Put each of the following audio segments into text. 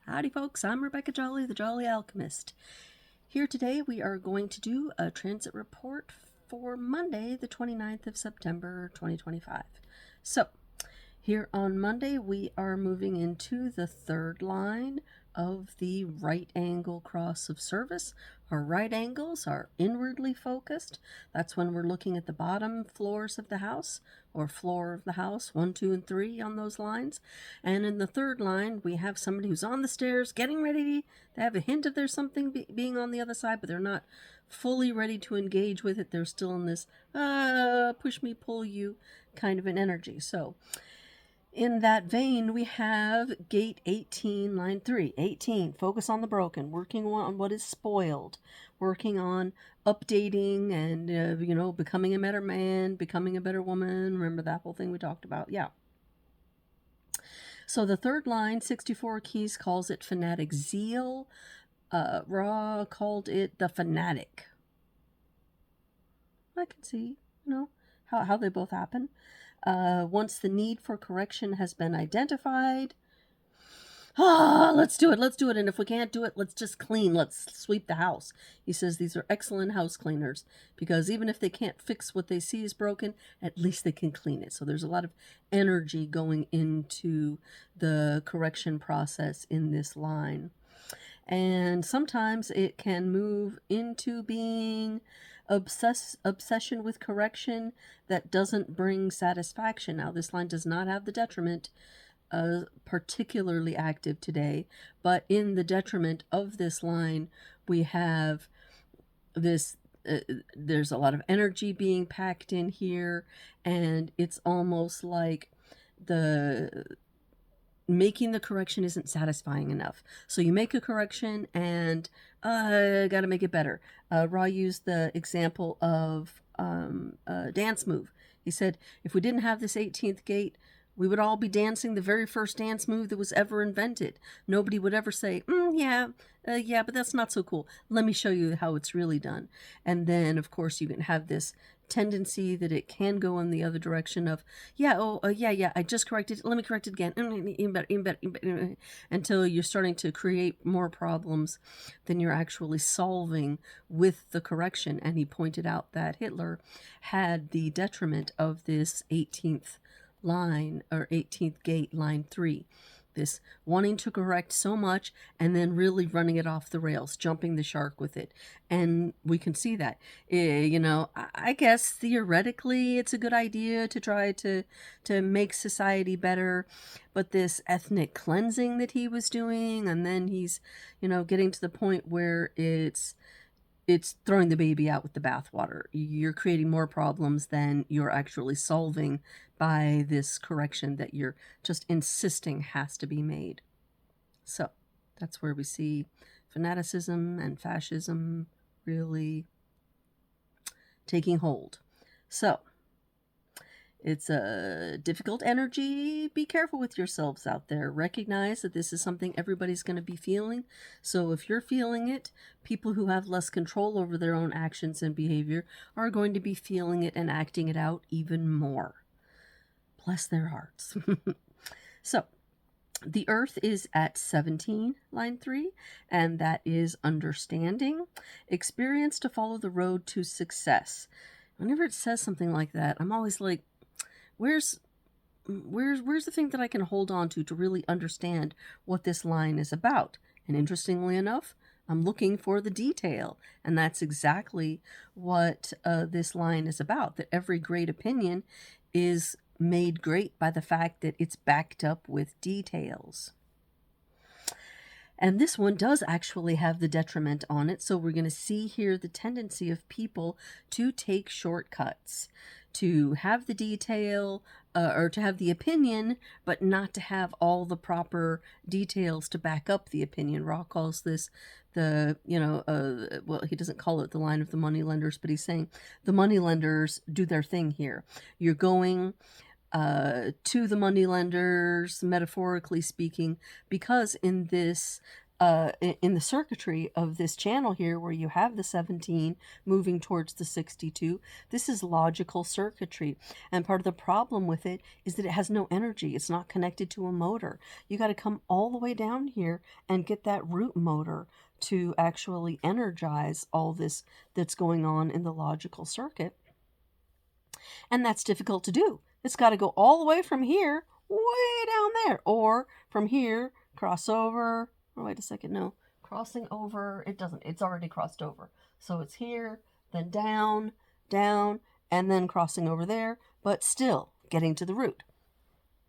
Howdy folks, I'm Rebecca Jolly, the Jolly Alchemist. Here today we are going to do a transit report for Monday, the 29th of September, 2025. So, here on Monday we are moving into the third line of the right angle cross of service. Our right angles are inwardly focused. That's when we're looking at the bottom floors of the house, or floor of the house, 1, 2, and 3 on those lines. And in the third line, we have somebody who's on the stairs getting ready. They have a hint of there's something being on the other side, but they're not fully ready to engage with it. They're still in this push me, pull you kind of an energy. So in that vein, we have gate 18, line 3. 18, focus on the broken, working on what is spoiled, working on updating and, becoming a better man, becoming a better woman. Remember that whole thing we talked about? Yeah. So the third line, 64 keys, calls it fanatic zeal. Ra called it the fanatic. I can see, how they both happen. Once the need for correction has been identified, let's do it. And if we can't do it, let's just clean. Let's sweep the house. He says these are excellent house cleaners because even if they can't fix what they see is broken, at least they can clean it. So there's a lot of energy going into the correction process in this line. And sometimes it can move into being obsession with correction that doesn't bring satisfaction. Now, this line does not have the detriment particularly active today, but in the detriment of this line, we have this. There's a lot of energy being packed in here, and it's almost like the making the correction isn't satisfying enough. So you make a correction and got to make it better. Ra used the example of a dance move. He said, if we didn't have this 18th gate, we would all be dancing the very first dance move that was ever invented. Nobody would ever say, yeah, but that's not so cool. Let me show you how it's really done. And then, of course, you can have this tendency that it can go in the other direction of, I just corrected it. Let me correct it again. Even better, until you're starting to create more problems than you're actually solving with the correction. And he pointed out that Hitler had the detriment of this 18th line, or 18th gate, line 3. This wanting to correct so much and then really running it off the rails, jumping the shark with it. And we can see that. I guess theoretically it's a good idea to try to make society better, but this ethnic cleansing that he was doing, and then he's, getting to the point where it's throwing the baby out with the bathwater. You're creating more problems than you're actually solving by this correction that you're just insisting has to be made. So that's where we see fanaticism and fascism really taking hold. So it's a difficult energy. Be careful with yourselves out there. Recognize that this is something everybody's going to be feeling. So if you're feeling it, people who have less control over their own actions and behavior are going to be feeling it and acting it out even more. Bless their hearts. So the Earth is at 17, line 3, and that is understanding. Experience to follow the road to success. Whenever it says something like that, I'm always like, where's the thing that I can hold on to really understand what this line is about? And interestingly enough, I'm looking for the detail, and that's exactly what this line is about, that every great opinion is made great by the fact that it's backed up with details. And this one does actually have the detriment on it, so we're going to see here the tendency of people to take shortcuts, to have the detail or to have the opinion, but not to have all the proper details to back up the opinion. Ra calls this the, he doesn't call it the line of the moneylenders, but he's saying the moneylenders do their thing here. You're going to the moneylenders, metaphorically speaking, because in this in the circuitry of this channel here, where you have the 17 moving towards the 62, this is logical circuitry. And part of the problem with it is that it has no energy. It's not connected to a motor. You got to come all the way down here and get that root motor to actually energize all this that's going on in the logical circuit. And that's difficult to do. It's got to go all the way from here, way down there, or from here, cross over. Oh, wait a second, no. Crossing over, it doesn't, it's already crossed over. So it's here, then down, down, and then crossing over there, but still getting to the root.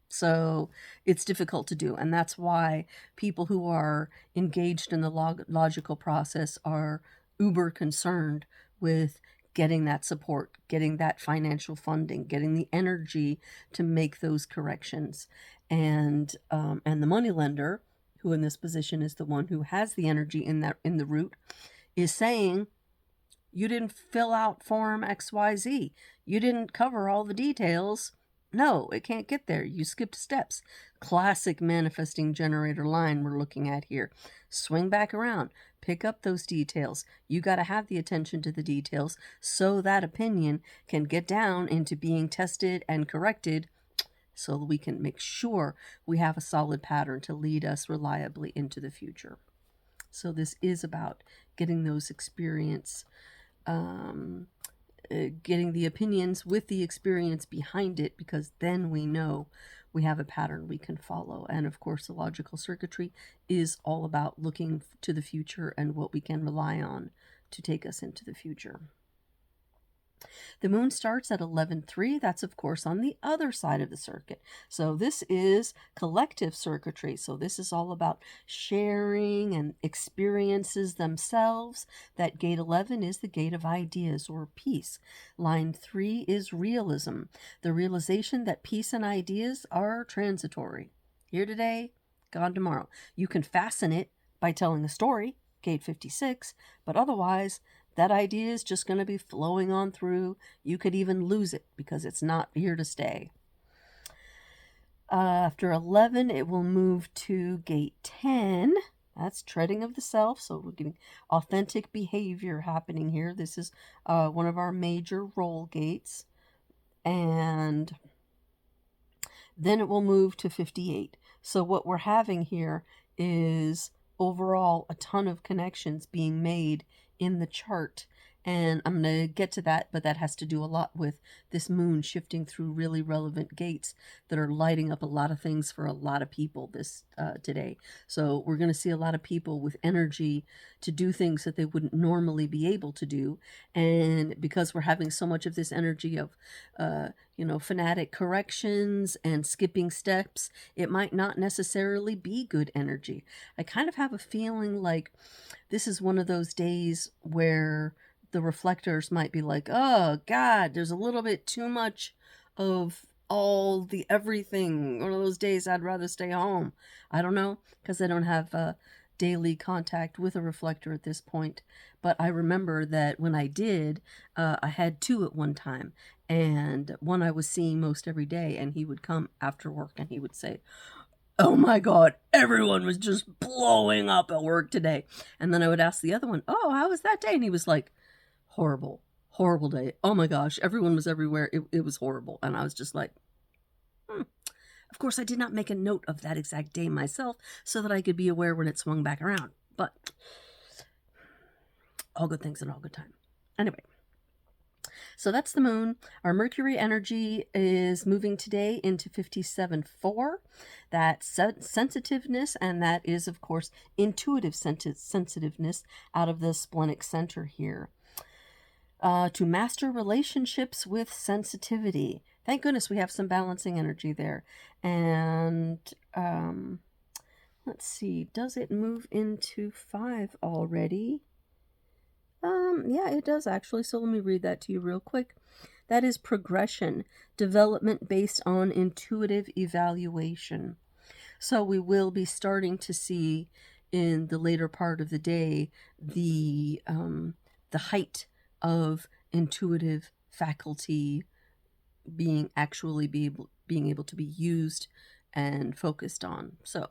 So it's difficult to do, and that's why people who are engaged in the logical process are uber concerned with getting that support, getting that financial funding, getting the energy to make those corrections. And the moneylender, who in this position is the one who has the energy in the root, is saying, you didn't fill out form XYZ. You didn't cover all the details. No, it can't get there. You skipped steps. Classic manifesting generator line we're looking at here. Swing back around. Pick up those details. You got to have the attention to the details so that opinion can get down into being tested and corrected, so we can make sure we have a solid pattern to lead us reliably into the future. So this is about getting those experience, getting the opinions with the experience behind it, because then we know we have a pattern we can follow. And of course, the logical circuitry is all about looking to the future and what we can rely on to take us into the future. The moon starts at 11:03. That's, of course, on the other side of the circuit. So this is collective circuitry. So this is all about sharing and experiences themselves. That gate 11 is the gate of ideas or peace. Line 3 is realism, the realization that peace and ideas are transitory. Here today, gone tomorrow. You can fasten it by telling a story, gate 56, but otherwise, that idea is just going to be flowing on through. You could even lose it because it's not here to stay. After 11, it will move to gate 10. That's treading of the self. So we're getting authentic behavior happening here. This is one of our major role gates. And then it will move to 58. So what we're having here is overall a ton of connections being made in the chart, and I'm going to get to that, but that has to do a lot with this moon shifting through really relevant gates that are lighting up a lot of things for a lot of people this today. So we're going to see a lot of people with energy to do things that they wouldn't normally be able to do, and because we're having so much of this energy of fanatic corrections and skipping steps, it might not necessarily be good energy. I kind of have a feeling like this is one of those days where the reflectors might be like, oh God, there's a little bit too much of all the everything. One of those days I'd rather stay home. I don't know, because I don't have daily contact with a reflector at this point. But I remember that when I did, I had two at one time. And one I was seeing most every day, and he would come after work and he would say, oh my God, everyone was just blowing up at work today. And then I would ask the other one, oh, how was that day? And he was like, horrible, horrible day. Oh my gosh, everyone was everywhere. It was horrible. And I was just like, Of course, I did not make a note of that exact day myself so that I could be aware when it swung back around. But all good things in all good time. Anyway. So that's the moon. Our Mercury energy is moving today into 57.4. That's sensitiveness, and that is, of course, intuitive sensitiveness out of the splenic center here. To master relationships with sensitivity. Thank goodness we have some balancing energy there. And let's see, does it move into 5 already? Yeah, it does actually. So let me read that to you real quick. That is progression, development based on intuitive evaluation. So we will be starting to see in the later part of the day the height of intuitive faculty being able to be used and focused on. So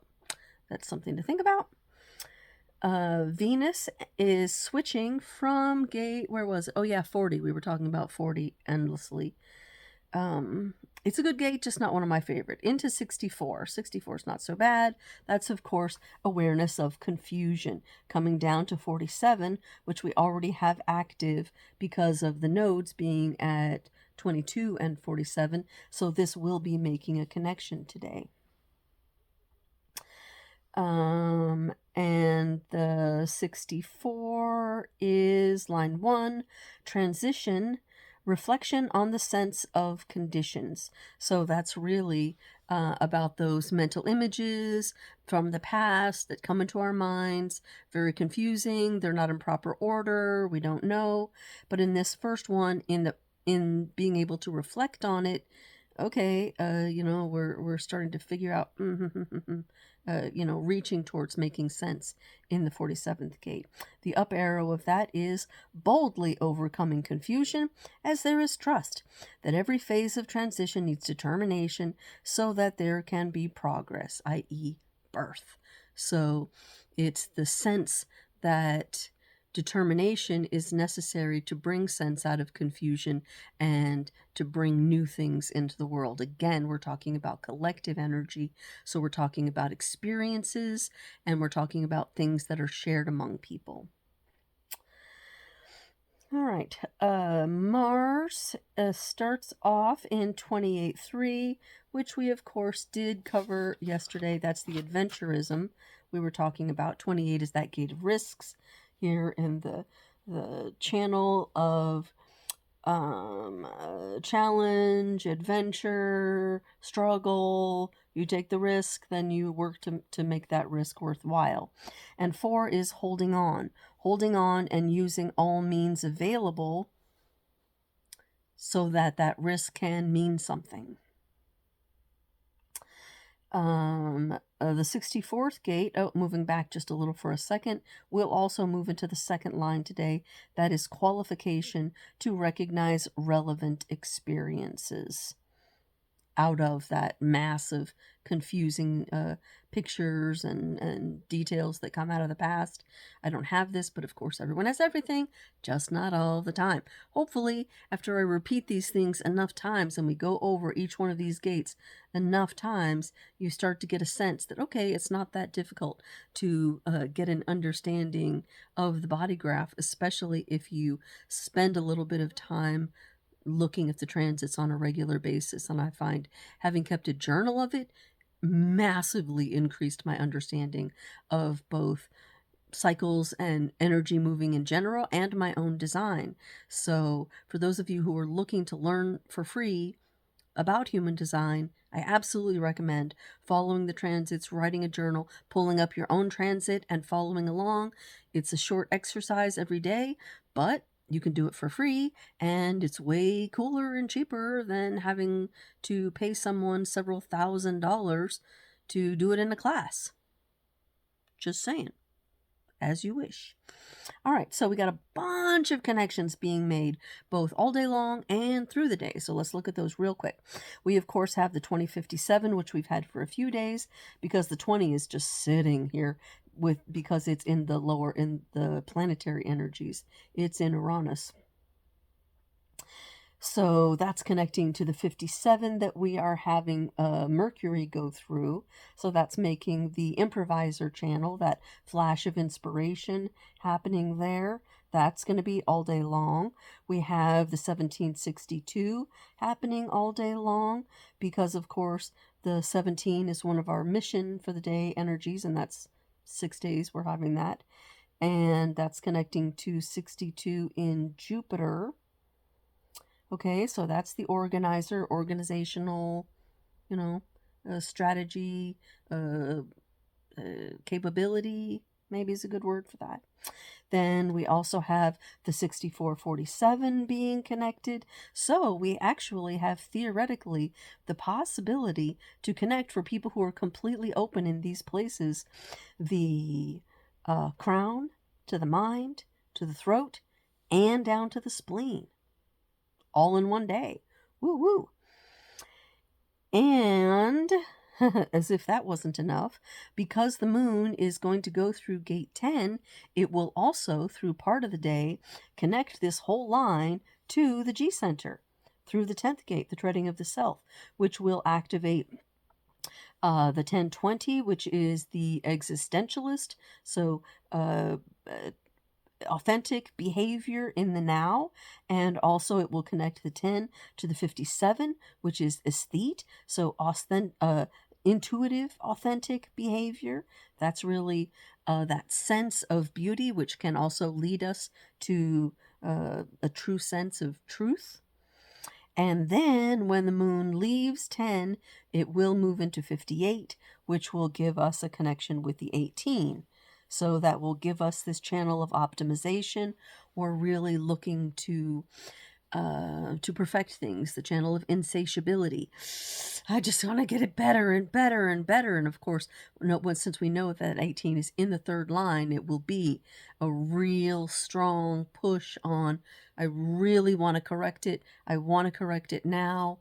that's something to think about. Venus is switching from gate, where was it? Oh yeah, 40. We were talking about 40 endlessly. It's a good gate, just not one of my favorite. Into 64. 64 is not so bad. That's, of course, awareness of confusion. Coming down to 47, which we already have active because of the nodes being at 22 and 47. So this will be making a connection today. And the 64 is line 1, transition, reflection on the sense of conditions. So that's really about those mental images from the past that come into our minds. Very confusing. They're not in proper order. We don't know. But in this first one, in being able to reflect on it, okay, we're starting to figure out, reaching towards making sense in the 47th gate. The up arrow of that is boldly overcoming confusion, as there is trust that every phase of transition needs determination so that there can be progress, i.e., birth. So it's the sense that determination is necessary to bring sense out of confusion and to bring new things into the world. Again, we're talking about collective energy. So we're talking about experiences and we're talking about things that are shared among people. All right. Mars starts off in 28.3, which we, of course, did cover yesterday. That's the adventurism we were talking about. 28 is that gate of risks here in the channel of challenge, adventure, struggle. You take the risk, then you work to make that risk worthwhile. And 4 is holding on and using all means available so that that risk can mean something. The 64th gate, moving back just a little for a second, we'll also move into the second line today. That is qualification to recognize relevant experiences out of that massive, confusing pictures and details that come out of the past. I don't have this, but of course everyone has everything, just not all the time. Hopefully, after I repeat these things enough times and we go over each one of these gates enough times, you start to get a sense that, okay, it's not that difficult to get an understanding of the body graph, especially if you spend a little bit of time looking at the transits on a regular basis. And I find having kept a journal of it massively increased my understanding of both cycles and energy moving in general and my own design. So for those of you who are looking to learn for free about human design, I absolutely recommend following the transits, writing a journal, pulling up your own transit and following along. It's a short exercise every day, but you can do it for free, and it's way cooler and cheaper than having to pay someone several $1,000s to do it in a class. Just saying. As you wish. All right, so we got a bunch of connections being made both all day long and through the day. So let's look at those real quick. We, of course, have the 2057, which we've had for a few days because the 20 is just sitting here because it's in the planetary energies. It's in Uranus. So that's connecting to the 57 that we are having Mercury go through. So that's making the improviser channel, that flash of inspiration happening there. That's going to be all day long. We have the 1762 happening all day long because, of course, the 17 is one of our mission for the day energies, and that's 6 days we're having that. And that's connecting to 62 in Jupiter. Okay, so that's the organizer, organizational, strategy, capability, maybe is a good word for that. Then we also have the 6447 being connected. So we actually have theoretically the possibility to connect for people who are completely open in these places, the crown to the mind, to the throat, and down to the spleen. All in one day. Woo woo. And as if that wasn't enough, because the moon is going to go through gate 10, it will also, through part of the day, connect this whole line to the G center through the 10th gate, the treading of the self, which will activate the 1020, which is the existentialist. So, authentic behavior in the now, and also it will connect the 10 to the 57, which is aesthete. So intuitive, authentic behavior. That's really that sense of beauty, which can also lead us to a true sense of truth. And then when the moon leaves 10, it will move into 58, which will give us a connection with the 18. So that will give us this channel of optimization. We're really looking to perfect things, the channel of insatiability. I just want to get it better and better and better. And of course, since we know that 18 is in the third line, it will be a real strong push on, I really want to correct it. I want to correct it now.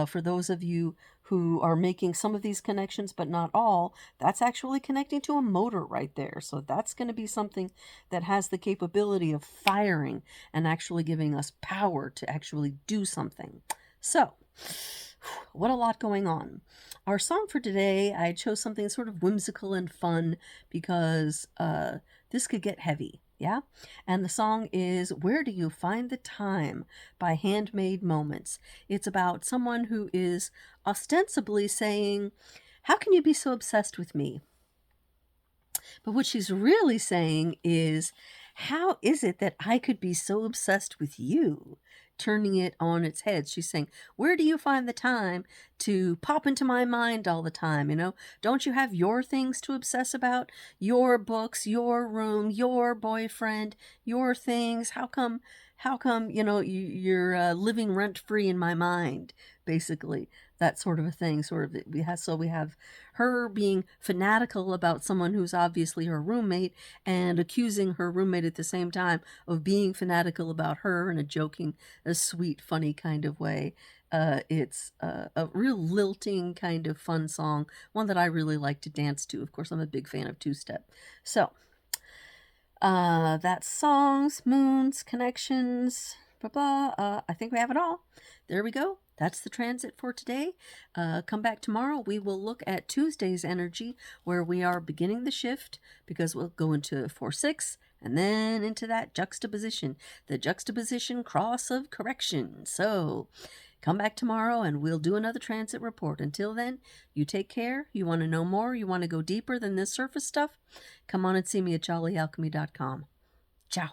For those of you who are making some of these connections, but not all, that's actually connecting to a motor right there. So that's going to be something that has the capability of firing and actually giving us power to actually do something. So, what a lot going on. Our song for today, I chose something sort of whimsical and fun because this could get heavy. Yeah? And the song is Where Do You Find the Time by Handmade Moments. It's about someone who is ostensibly saying, how can you be so obsessed with me? But what she's really saying is, how is it that I could be so obsessed with you? Turning it on its head. She's saying, where do you find the time to pop into my mind all the time? Don't you have your things to obsess about? Your books, your room, your boyfriend, your things. How come, you're living rent free in my mind, basically. That sort of a thing. We have her being fanatical about someone who's obviously her roommate and accusing her roommate at the same time of being fanatical about her in a joking, a sweet, funny kind of way. It's a real lilting kind of fun song, one that I really like to dance to. Of course, I'm a big fan of two-step. So, that's songs, moons, connections, blah, blah. I think we have it all. There we go. That's the transit for today. Come back tomorrow. We will look at Tuesday's energy, where we are beginning the shift, because we'll go into 4-6 and then into that juxtaposition, the juxtaposition cross of correction. So come back tomorrow and we'll do another transit report. Until then, you take care. You want to know more? You want to go deeper than this surface stuff? Come on and see me at jollyalchemy.com. Ciao.